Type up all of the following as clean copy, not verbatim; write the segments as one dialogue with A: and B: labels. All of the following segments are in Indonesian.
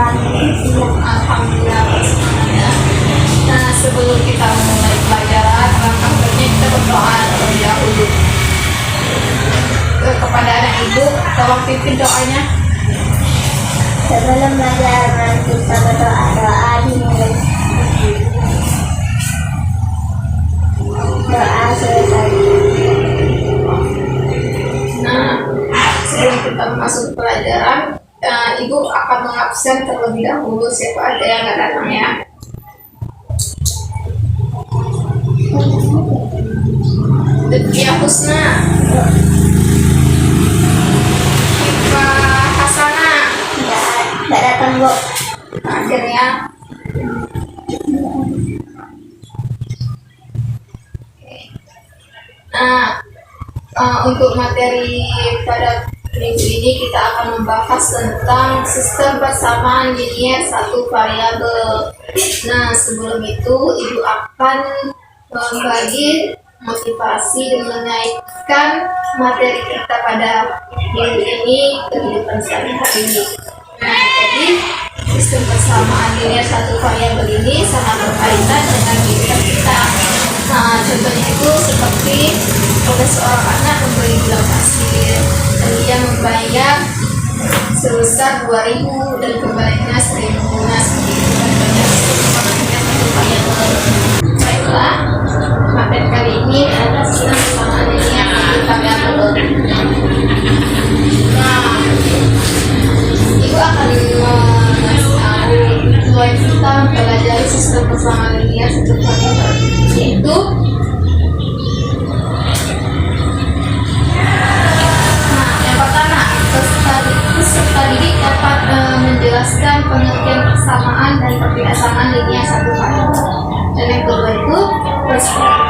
A: Alhamdulillah. Nah, sebelum kita mulai pelajaran, alangkah baiknya kita berdoa terlebih dahulu. Kepada anak ibu, tolong pimpin doanya.
B: Sebelum belajar, mari kita berdoa dimulai. Doa selesai.
A: Nah, sebelum kita masuk pelajaran, ibu akan mengabsen terlebih dahulu siapa ada yang nggak datang ya. Detia Husna, Iva Hasana,
B: Nggak datang, Bu.
A: akhirnya. Nah, untuk materi pada minggu ini kita akan membahas tentang sistem persamaan linier satu variabel. Nah, sebelum itu ibu akan membagi motivasi dan mengaitkan materi kita pada minggu ini kehidupan sehari-hari ini. Nah, jadi sistem persamaan linier satu variabel ini sangat berkaitan dengan kehidupan kita. Nah, contohnya itu seperti ada seorang anak membeli gula pasir dan dia membayar sebesar 2.000 dan kembalinya 1.000. Nah, seperti itu kan banyak satu variabel. Baiklah, materi kali ini adalah sistem persamaan linier satu variabel. Nah, ibu akan mengasih tahu tujuan kita mempelajari sistem persamaan linier satu variabel, yaitu peserta didik dapat menjelaskan pengertian persamaan dan perbedaan linier satu variabel. Dan yang kedua itu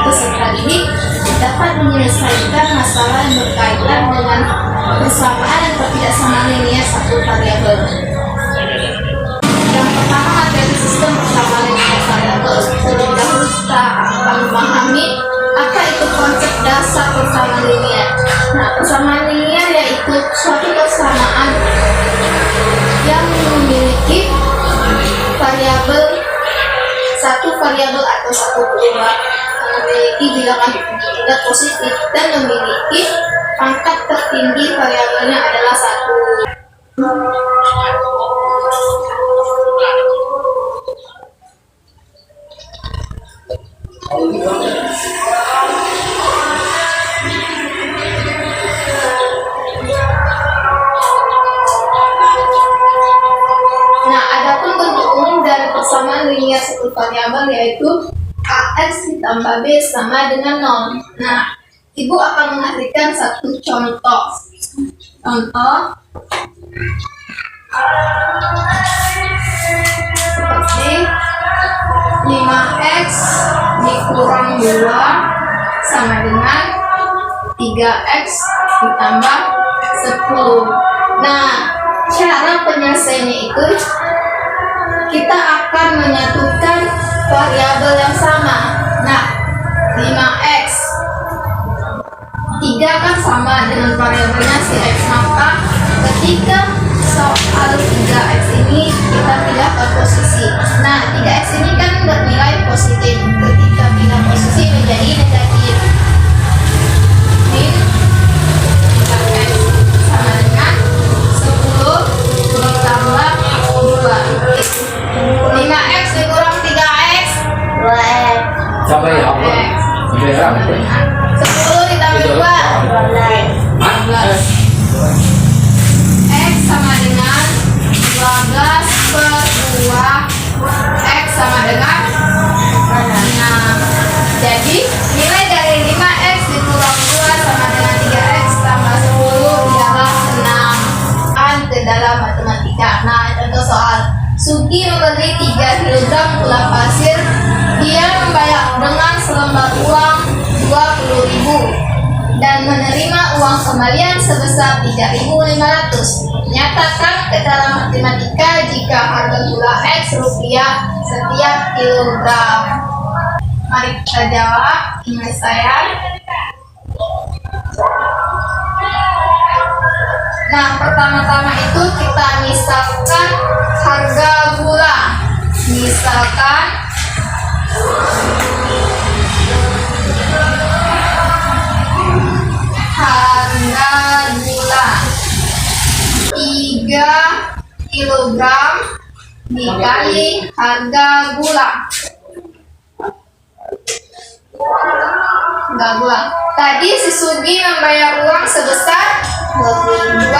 A: peserta didik dapat menyelesaikan masalah yang berkaitan dengan persamaan dan perbedaan linier satu variabel. Yang pertama, materi sistem persamaan linier variabel. Terlebih dahulu kita akan memahami apa itu konsep dasar persamaan linier. Nah, persamaan linier yaitu suatu persamaan yang memiliki satu variabel atau satu perubahan, memiliki bilangan tidak positif dan memiliki pangkat tertinggi variabelnya adalah 1. Persamaan linier satu variabel yaitu AX ditambah B sama dengan 0. Nah, ibu akan mengartikan satu contoh. Seperti 5X dikurang 2 sama dengan 3X ditambah 10. Nah, cara penyelesaiannya itu kita akan menyatukan variabel yang sama. Nah, 5x 3 kan sama dengan variabelnya si x, maka ketika soal 3x ini kita pindah ke posisi. Nah, 3x ini kan bernilai positif, ketika pindah posisi menjadi negatif. Min 3x sama dengan 10 ditambah 2. 5x dikurang 3x
B: 2x.
C: Siapa ya? Apa?
A: 10 ditambah 2 12. X sama dengan 12 per 2. X sama dengan 6. Jadi nilai dari 5x dikurang 2 sama dengan 3x tambah 10 ialah 6. Ke dalam matematika. Nah, contoh soal Sugi membeli 3 kg gula pasir. Dia membayar dengan selembar uang 20.000 dan menerima uang kembalian sebesar 3.500. Nyatakan ke dalam matematika jika harga gula X rupiah setiap kilogram. Mari kita jawab penyelesaian. Nah, pertama-tama itu kita misalkan harga misalkan harga gula 3 kilogram dikali harga gula. Tadi si Sugi membayar uang sebesar 20.000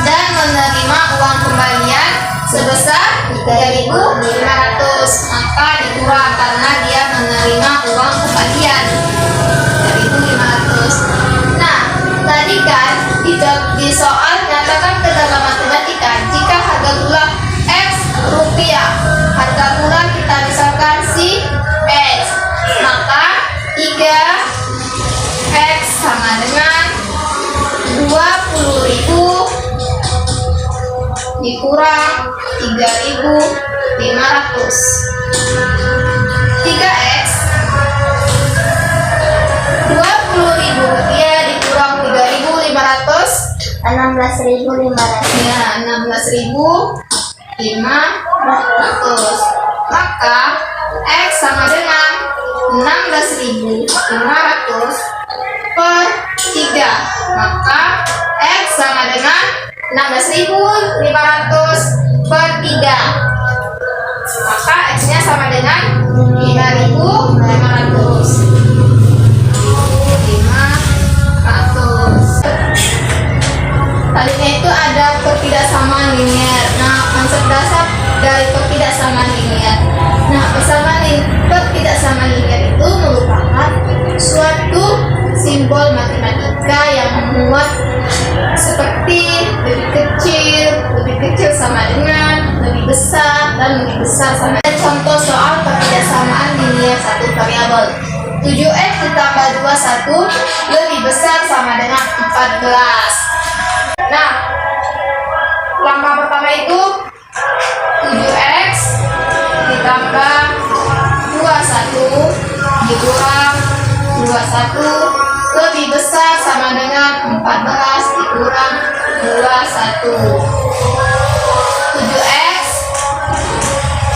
A: dan menerima uang kembalian sebesar 3.500, maka dikurang karena dia menerima uang kembalian 3.500. Nah, tadi kan di soal nyatakan ke dalam matematika jika harga gula X rupiah, harga gula kita misalkan si X, maka 3X sama dengan 20.000 dikurang 3.500. 3X 20.000 rupiah dikurang 3.500
B: 16.500.
A: ya 16.500. Maka X sama dengan 16.500 per 3. Maka X sama dengan 16.500 per 3. Maka X-nya sama dengan 3.500. Tadinya itu ada ketidaksamaan linier. Nah, konsep dasar dari ketidaksamaan linier. Nah, ketidaksamaan linier itu merupakan suatu simbol matematika yang memuat seperti lebih kecil sama dengan, lebih besar, dan lebih besar sama. Contoh soal ketidaksamaan linier satu variabel. 7X ditambah 21 lebih besar sama dengan 14. Nah, langkah pertama itu 7X ditambah 21 dikurang 21 lebih besar sama dengan 14 dikurang 21. 7X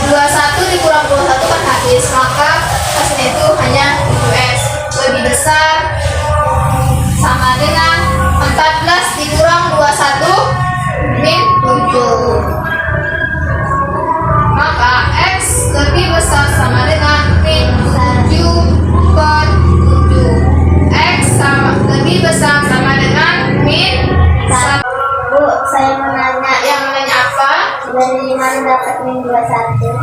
A: 21 dikurang 21 kan habis, maka hasilnya itu hanya 7X lebih besar sama dengan 14 dikurang 21 min 7. Maka X lebih besar sama dengan min 7 per 7. X lebih besar sama dengan min 1.
B: Bu, saya mau nanya.
A: Yang menanya apa?
B: Dari mana dapat min 21?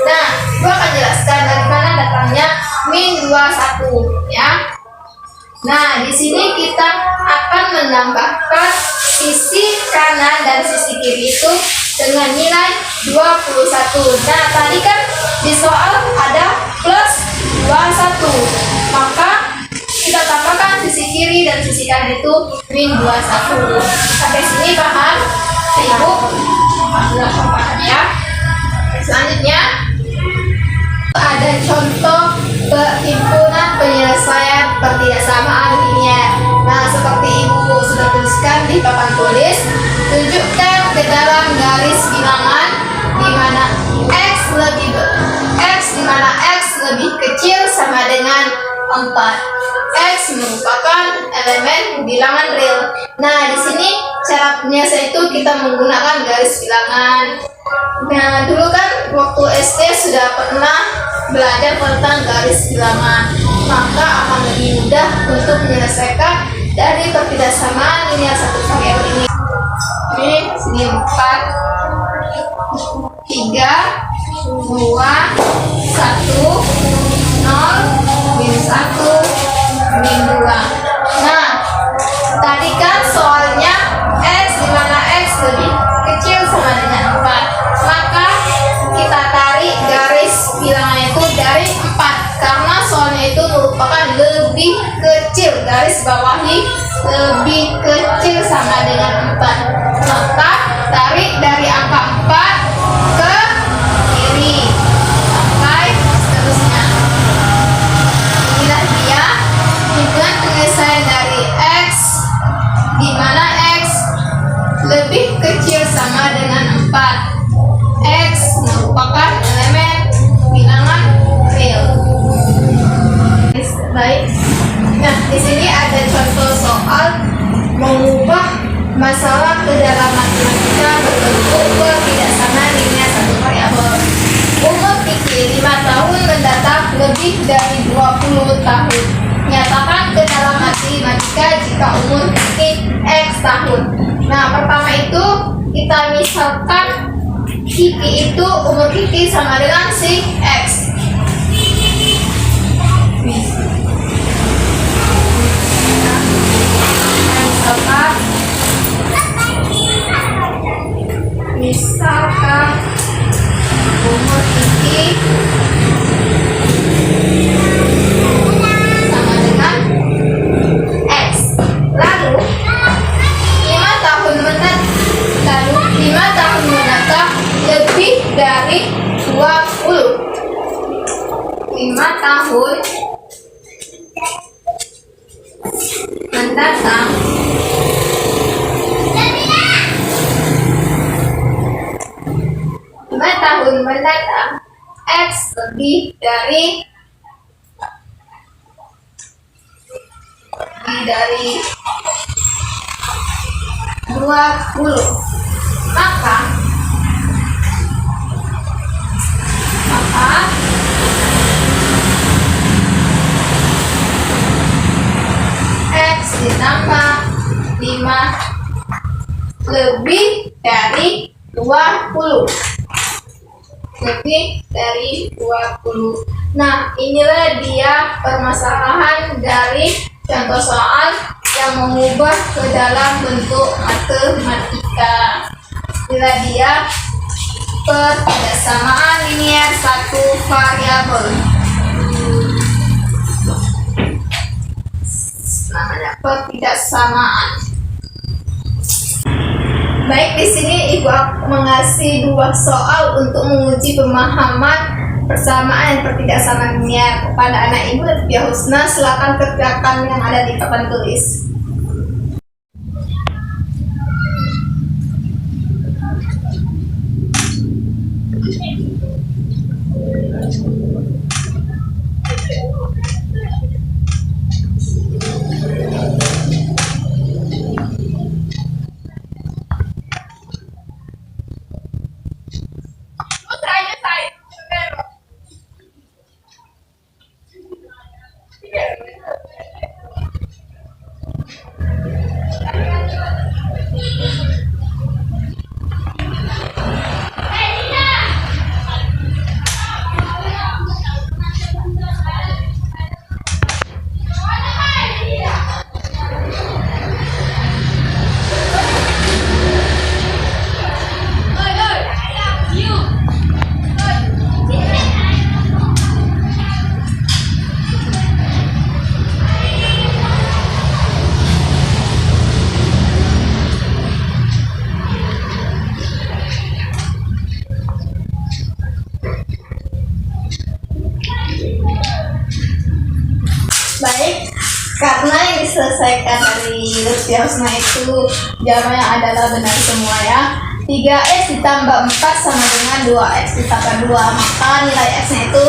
A: Nah, gua akan jelaskan dari mana datangnya min 21 ya. Nah, di sini kita akan menambahkan sisi kanan dan sisi kiri itu dengan nilai 21. Nah, tadi kan di soal ada plus 21. Maka kita tambahkan sisi kiri dan sisi kanan itu min 21. Sampai sini paham? Ibu? Paham ya? Selanjutnya ada contoh perhimpunan penyelesaian ketidaksamaan linier. Nah, seperti ibu sudah tuliskan di papan tulis, tunjukkan ke dalam garis bilangan di mana X lebih kecil sama dengan 4. X merupakan elemen bilangan real. Nah, di sini cara penyelesaian itu kita menggunakan garis bilangan. Nah, dulu kan waktu SD sudah pernah belajar tentang garis bilangan, maka akan lebih mudah untuk menyelesaikan dari ketidaksamaan linier satu variabel ini. Ini sini 4, 3, 2, 1, 0, min 1, min 2. Nah, tadi kan soalnya X di mana X lebih kecil sama dengan 4. Maka kita tarik garis bilangan itu dari 4 karena soalnya itu merupakan lebih kecil, garis bawahi lebih kecil sama dengan 4. Maka tarik dari angka 4 ke kiri sampai seterusnya. Inilah dia himpunan penyelesaian dari X di mana X lebih kecil sama dengan 4. merupakan elemen bilangan real. Baik. Nah, di sini ada contoh soal mengubah masalah ke dalam matematika berbentuk ketidaksamaan linear satu variabel. Umur Kiki 5 tahun mendatang lebih dari 20 tahun. Nyatakan ke dalam matematika jika umur Kiki X tahun. Nah, pertama itu kita misalkan Kiki itu umur Kiki sama dengan si X. Misalkan umur Kiki sama dengan X. Lalu 5 tahun mendatang lebih dari 20. 5 tahun mendatang X lebih dari 20, maka X ditambah 5 lebih dari 20. Nah, inilah dia permasalahan dari contoh soal yang mengubah ke dalam bentuk matematika. Inilah dia ketidaksamaan linear satu variabel. Namanya ketidaksamaan. Baik, di sini Ibu mengasih 2 soal untuk menguji pemahaman persamaan dan ketidaksamaan linear kepada anak Ibu dan Tia Husna. Silakan kerjakan yang ada di papan tulis. Baik, karena yang diselesaikan dari Lutfi Husna itu jawabannya adalah benar semua ya. 3x ditambah 4 sama dengan 2x ditambah 2, maka nilai x-nya itu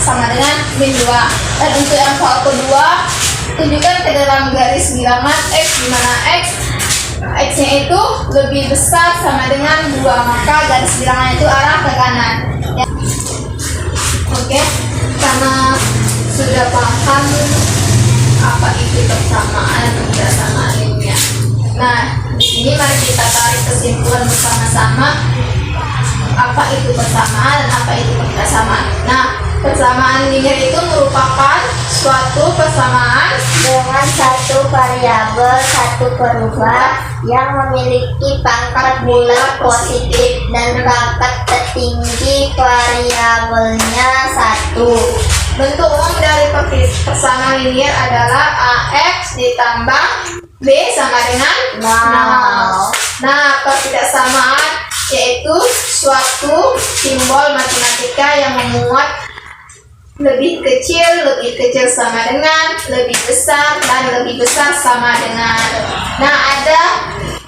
A: sama dengan min 2. Dan untuk yang soal kedua, tunjukkan ke dalam garis bilangan x di mana x-nya itu lebih besar sama dengan 2, maka garis bilangannya itu arah ke kanan ya. Oke, karena sudah paham apa itu persamaan dan ketidaksamaan linear. Nah, di sini mari kita tarik kesimpulan bersama-sama apa itu persamaan dan apa itu ketidaksamaan. Nah, persamaan linear itu merupakan suatu persamaan
B: dengan satu variabel satu perubah yang memiliki pangkat bulat positif dan pangkat tertinggi variabelnya 1.
A: Bentuk umum dari persamaan linear adalah AX ditambah B sama dengan 0. Nah, ketidaksamaan yaitu suatu simbol matematika yang memuat lebih kecil sama dengan, lebih besar, dan lebih besar sama dengan. Nah, ada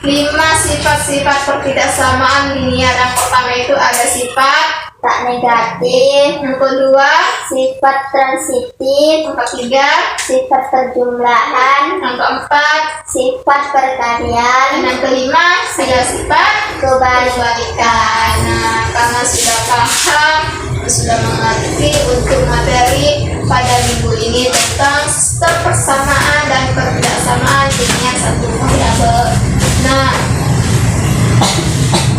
A: 5 sifat-sifat ketidaksamaan linear. Yang pertama itu ada sifat
B: tak negatif.
A: Yang kedua,
B: Sifat transitif.
A: yang ketiga,
B: Sifat perjumlahan.
A: yang keempat,
B: Sifat
A: dan
B: perkalian.
A: yang kelima, sifat
B: Kebalikan.
A: Nah, karena sudah paham, sudah mengerti untuk materi pada minggu ini tentang sistem persamaan dan pertidaksamaan linear satu variabel. Nah,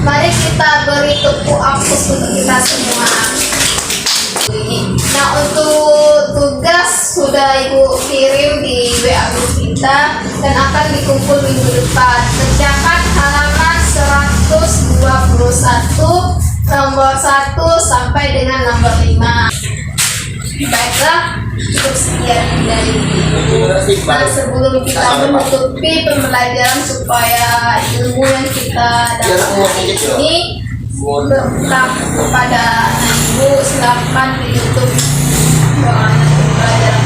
A: mari kita beri tepuk aplaus untuk kita semua. Nah, untuk tugas sudah Ibu kirim di WA group kita dan akan dikumpul minggu depan. Kerjakan halaman 121 nomor 1 sampai dengan nomor 5. Baiklah, cukup sekian dari Ibu. Nah, sebelum kita menutupi pembelajaran supaya ilmu yang kita dapat ini berkah kepada Ibu, silakan di YouTube doa pembelajaran.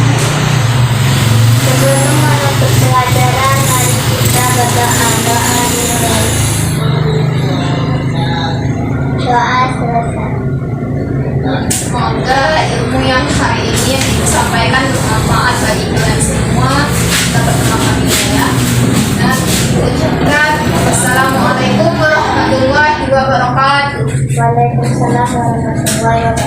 B: Sebelum menutup pelajaran, mari kita berdoa dimulai. Doa selesai.
A: Semoga ilmu yang hari ini yang disampaikan bermanfaat bagi kalian semua, dapat memahami ya. Dan ucapkan wassalamualaikum warahmatullahi wabarakatuh.
B: Waalaikumsalam warahmatullahi wabarakatuh.